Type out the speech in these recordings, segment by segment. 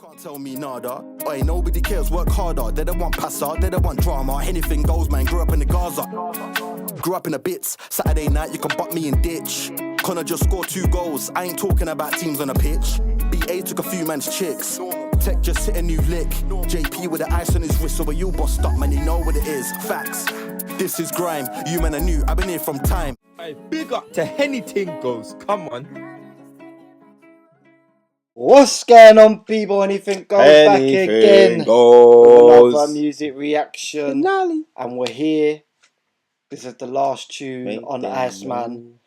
Can't tell me nada. Oi, nobody cares, work harder. They don't want passer, they don't want drama. Hennything Goes, man, grew up in the Gaza. Grew up in the bits. Saturday night, you can butt me in ditch. Connor just scored 2 goals. I ain't talking about teams on a pitch. BA took a few man's chicks. Tech just hit a new lick. JP with the ice on his wrist, so we you bossed up, man, you know what it is. Facts. This is grime. You men are new, I've been here from time. Hey, big up to Hennything Goes. Come on. What's going on, people? Anything goes back again. Goes. Another music reaction. Finale. And we're here. This is the last tune on Iceman.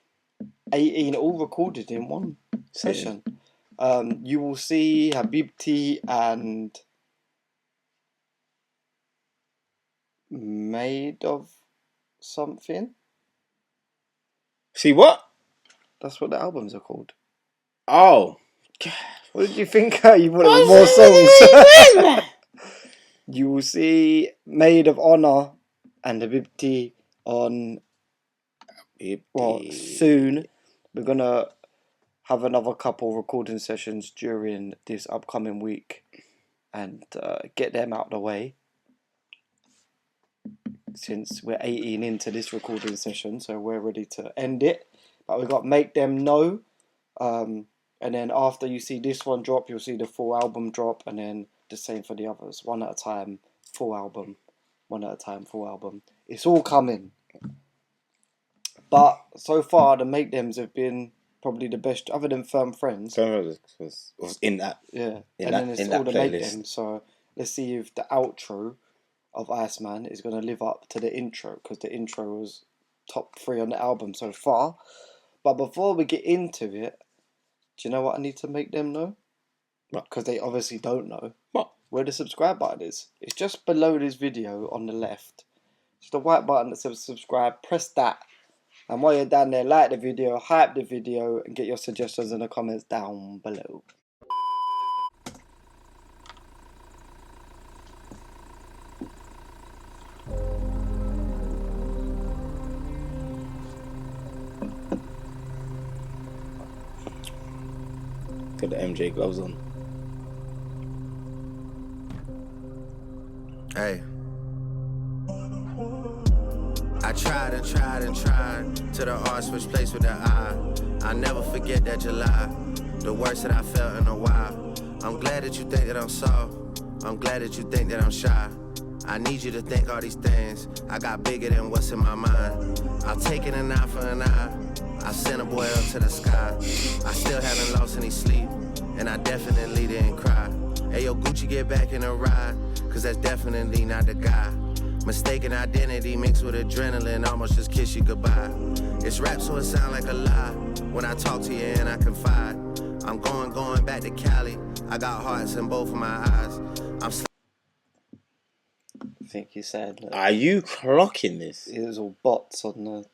18 all recorded in one session. You will see Habibti and Made of Something. See what? That's what the albums are called. Oh. What did you think? You wanted more songs. You will see Maid of Honor and Habibti on soon. We're gonna have another couple recording sessions during this upcoming week and get them out of the way, since we're 18 into this recording session, so we're ready to end it. But we've got Make Them Know, and then after you see this one drop, you'll see the full album drop, and then the same for the others. One at a time, full album. One at a time, full album. It's all coming. But so far, the Make Thems have been probably the best, other than Firm Friends. Was in that. Yeah, and then it's all the playlist. Make Them. So let's see if the outro of Iceman is going to live up to the intro, because the intro was top 3 on the album so far. But before we get into it, do you know what I need to make them know? Because they obviously don't know. What? Where the subscribe button is. It's just below this video on the left. It's the white button that says subscribe. Press that. And while you're down there, like the video, hype the video, and get your suggestions in the comments down below. Got the MJ gloves on. Hey. I tried and tried and tried to the R switch place with the I. I never forget that July, the worst that I felt in a while. I'm glad that you think that I'm soft. I'm glad that you think that I'm shy. I need you to think all these things. I got bigger than what's in my mind. I'll take it an eye for an eye. I sent a boy up to the sky. I still haven't lost any sleep, and I definitely didn't cry. Hey, yo, Gucci, get back in the ride, cause that's definitely not the guy. Mistaken identity mixed with adrenaline, almost just kiss you goodbye. It's rap, so it sound like a lie when I talk to you and I confide. I'm going back to Cali. I got hearts in both of my eyes. I think he said. Are you clocking this? It was all bots on the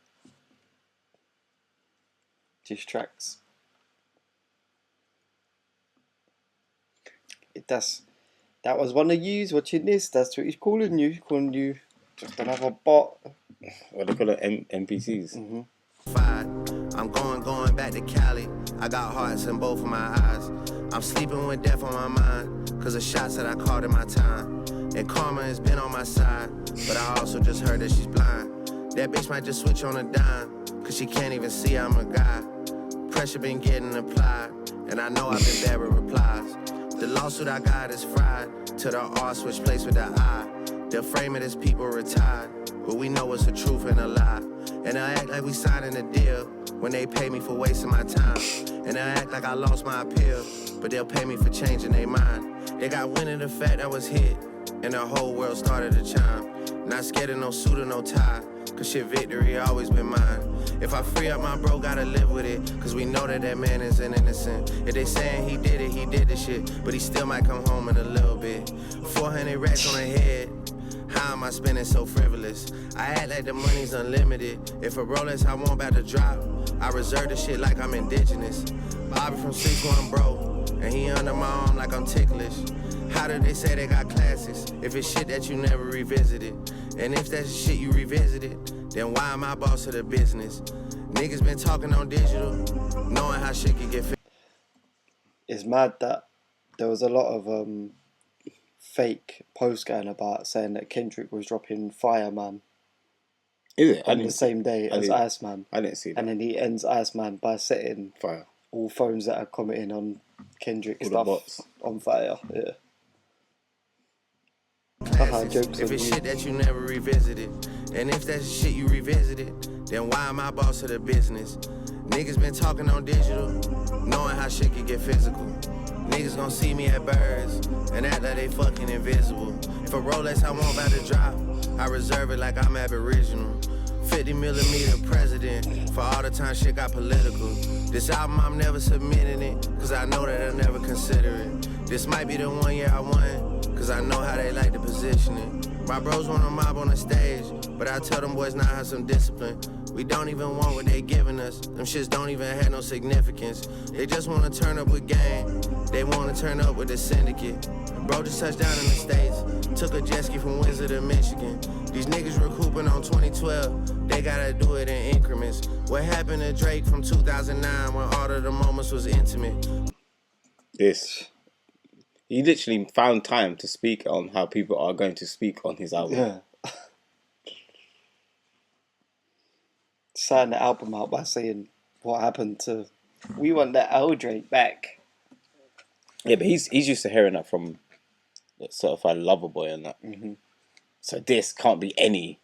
diss tracks. That was one of yous watching this. That's what he's calling you. He's calling you just another bot. What do they call it? NPCs. I'm going back to Cali. I got hearts in both of my eyes. I'm sleeping with death on my mind, cause of shots that I caught in my time. And karma has been on my side, but I also just heard that she's blind. That bitch might just switch on a dime, cause she can't even see I'm a guy. Pressure been getting applied, and I know I've been bad with replies. The lawsuit I got is fried, to the R switch place with the I. They'll frame it as people retired, but we know it's the truth and a lie. And they'll act like we signing a deal when they pay me for wasting my time. And they'll act like I lost my appeal, but they'll pay me for changing their mind. They got wind of the fact I was hit, and the whole world started to chime. Not scared of no suit or no tie, cause shit, victory always been mine. If I free up my bro, gotta live with it, cause we know that that man is an innocent. If they saying he did it, he did the shit, but he still might come home in a little bit. 400 racks on the head, how am I spending so frivolous? I act like the money's unlimited. If a Rolex I want about to drop, I reserve the shit like I'm indigenous. Bobby from 6'1", bro, and he under my arm like I'm ticklish. How do they say they got classes if it's shit that you never revisited? And if that's shit you revisited, then why am I boss of the business? Niggas been talking on digital, knowing how shit can get fixed. It's mad that there was a lot of fake posts going about saying that Kendrick was dropping Fireman Is it? on the same day as Iceman. I didn't see that. And then he ends Iceman by setting Fire. all phones that are commenting on Kendrick All the stuff bots. on fire. Yeah. If it's shit that you never revisited, and if that's shit you revisited, then why am I boss of the business? Niggas been talking on digital, knowing how shit can get physical. Niggas gon' see me at birds and act like they fucking invisible. If a Rolex I want about to drop, I reserve it like I'm Aboriginal. 50mm president for all the time shit got political. This album I'm never submitting it, cause I know that I'll never consider it. This might be the one year I won, cause I know how they like to position it. My bros want a mob on the stage, but I tell them boys not have some discipline. We don't even want what they giving us. Them shits don't even have no significance. They just wanna turn up with gang. They wanna turn up with the syndicate. Bro just touched down in the States. Took a jet ski from Windsor to Michigan. These niggas recouping on 2012. They gotta do it in increments. What happened to Drake from 2009 when all of the moments was intimate? He literally found time to speak on how people are going to speak on his album. Yeah. Signed the album out by saying what happened to. We want that old Drake back. Yeah, but he's used to hearing that from Certified Lover Boy and that. Mm-hmm. So this can't be any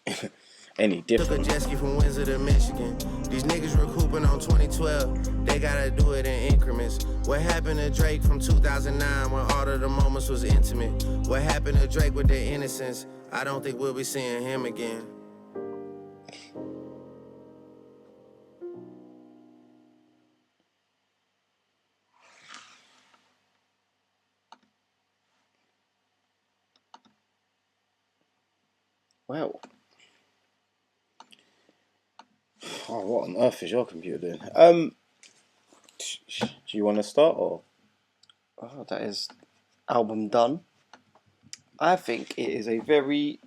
different. Took a jet ski from Windsor to Michigan. These niggas recouping on 2012. They gotta do it in increments. What happened to Drake from 2009 when all of the moments was intimate? What happened to Drake with their innocence? I don't think we'll be seeing him again. Well, what on earth is your computer doing? Do you want to start or? Oh, that is album done. I think it is a very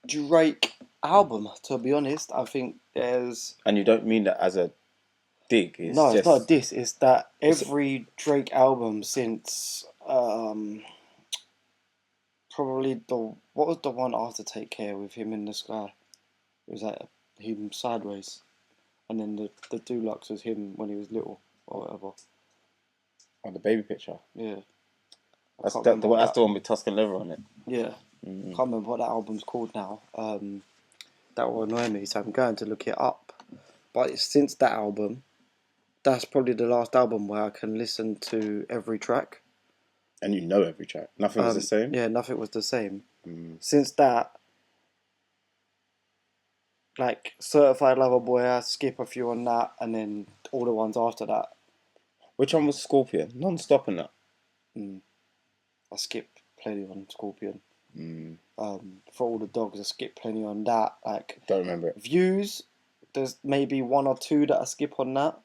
Drake album, to be honest. I think there's... And you don't mean that as a dig? It's not a diss. It's that every Drake album since... probably what was the one after Take Care with him in the sky? It was like him sideways, and then the deluxe was him when he was little or whatever. Oh, the baby picture. Yeah, That's the one with Tuscan leather on it. Yeah, can't remember what that album's called now. That will annoy me, so I'm going to look it up. But since that album, that's probably the last album where I can listen to every track. And you know every track. Nothing was the same? Yeah, nothing was the same. Since that, like Certified Lover Boy, I skip a few on that, and then all the ones after that. Which one was Scorpion? Non-stop in that. I skipped plenty on Scorpion. For All the Dogs, I skipped plenty on that. Like, don't remember it. Views, there's maybe one or two that I skip on that.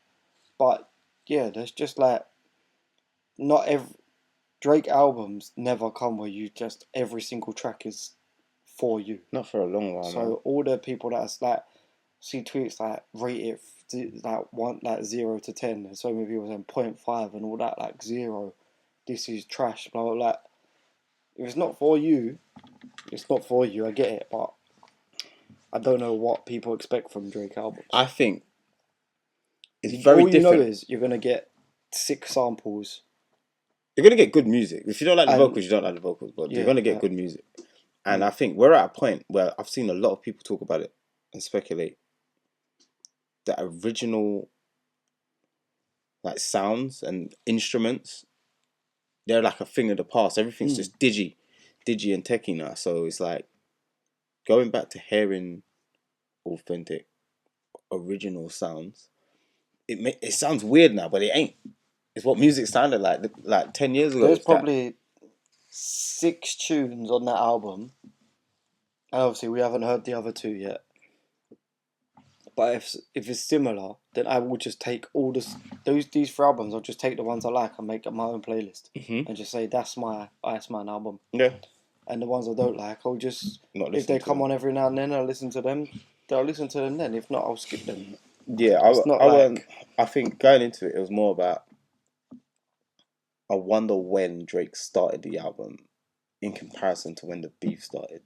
But yeah, there's just like not every Drake albums never come where you just every single track is for you. Not for a long while. So man. all the people that's like see tweets like rate it like 0 to 10, and so many people saying 0.5 and all that, like 0. This is trash. Blah blah blah. If it's not for you, it's not for you. I get it, but I don't know what people expect from Drake albums. I think it's very different. All you know is you're gonna get 6 samples. You're going to get good music. If you don't like the vocals, you don't like the vocals. But you're going to get good music. And I think we're at a point where I've seen a lot of people talk about it and speculate that original like sounds and instruments, they're like a thing of the past. Everything's just digi and techie now. So it's like going back to hearing authentic, original sounds. It sounds weird now, but it ain't. It's what music sounded like 10 years ago. There's probably 6 tunes on that album. And obviously we haven't heard the other 2 yet. But if it's similar, then I will just take all these 4 albums, I'll just take the ones I like and make up my own playlist. And just say that's my Iceman album. Yeah. And the ones I don't like, I'll just if they come on every now and then, I'll listen to them. I'll listen to them then. If not, I'll skip them. Yeah, I think going into it was more about I wonder when Drake started the album in comparison to when the beef started.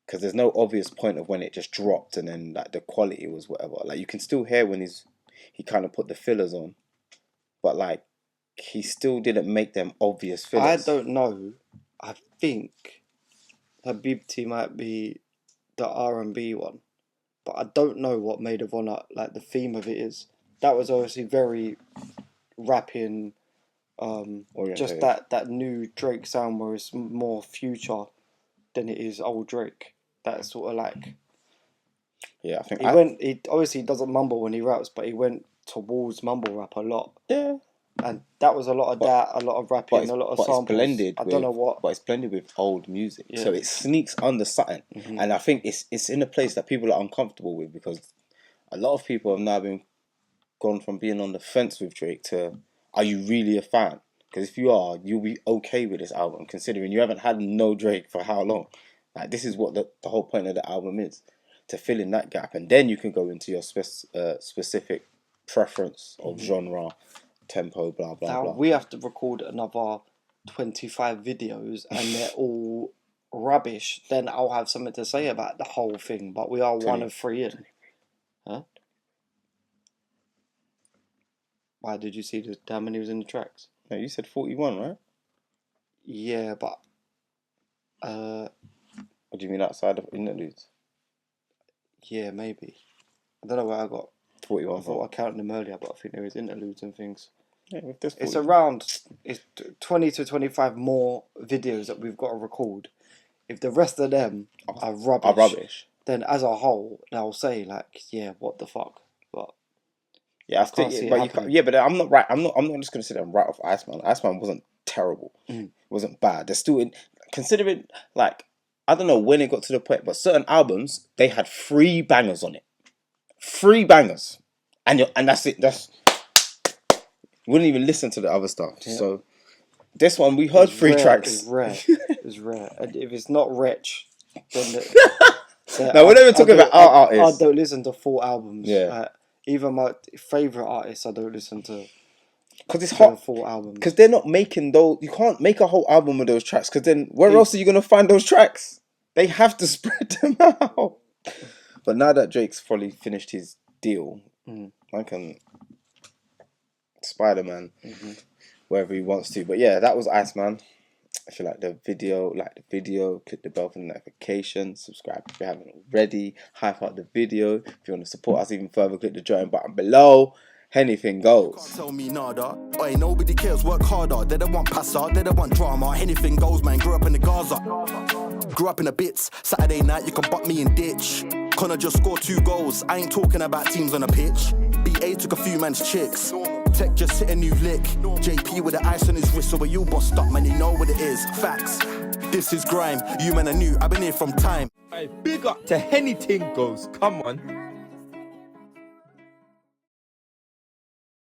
Because there's no obvious point of when it just dropped and then like the quality was whatever. Like you can still hear when he kind of put the fillers on, but like he still didn't make them obvious fillers. I don't know. I think Habibti might be the R&B one, but I don't know what Maid of Honor, like the theme of it is. That was obviously very rapping, just that new Drake sound where it's more future than it is old Drake. That's sort of like, yeah, I think he obviously doesn't mumble when he raps, but he went towards mumble rap a lot. Yeah, and that was a lot of a lot of rapping, a lot of samples. It's blended. I don't know what, but it's blended with old music, so it sneaks under something. And I think it's in a place that people are uncomfortable with because a lot of people have now gone from being on the fence with Drake to, are you really a fan? Because if you are, you'll be okay with this album, considering you haven't had no Drake for how long. Like, this is what the whole point of the album is, to fill in that gap. And then you can go into your specific preference of genre, tempo, blah, blah, now, blah. we have to record another 25 videos and they're all rubbish. Then I'll have something to say about the whole thing. But we are 1 of 3 in. Huh? Why did you see how many was in the tracks? No, you said 41, right? Yeah, but what do you mean outside of interludes? Yeah, maybe. I don't know where I got 41. I thought I counted them earlier, but I think there is interludes and things. Yeah, it's around 20 to 25 more videos that we've got to record. If the rest of them are rubbish, then as a whole, they'll say like, yeah, what the fuck? But yeah, but I'm not right. I'm not just gonna sit there and write off Iceman. Iceman wasn't terrible. It wasn't bad. They're still considering, like, I don't know when it got to the point, but certain albums they had 3 bangers on it, 3 bangers, and that's it. Wouldn't even listen to the other stuff. Yeah. So this one we heard 3 tracks. It's rare. It's rare. And if it's not rich, then no, we're not even talking about our artists. I don't listen to full albums. Yeah. Even my favourite artists, I don't listen to. Because it's hot. Full albums. Because they're not making those. You can't make a whole album with those tracks. Because then where else are you gonna find those tracks? They have to spread them out. But now that Drake's probably finished his deal, I can Spider-Man wherever he wants to. But yeah, that was Iceman. If you like the video, click the bell for the notification, subscribe if you haven't already, hype out the video. If you want to support us even further, click the join button below. Hennything Goes. Can't tell me nada. Oi, nobody cares, work harder. They don't want passa, they don't want drama. Hennything Goes, man. Grew up in the Gaza. Grew up in the bits. Saturday night, you can butt me in ditch. Connor just scored 2 goals. I ain't talking about teams on a pitch. BA took a few man's chicks. Tech just hit a new lick. JP with the ice on his wrist, so we all bossed up, man. You know what it is. Facts. This is grime. You man are new. I've been here from time. Big up to Hennything Goes. Come on.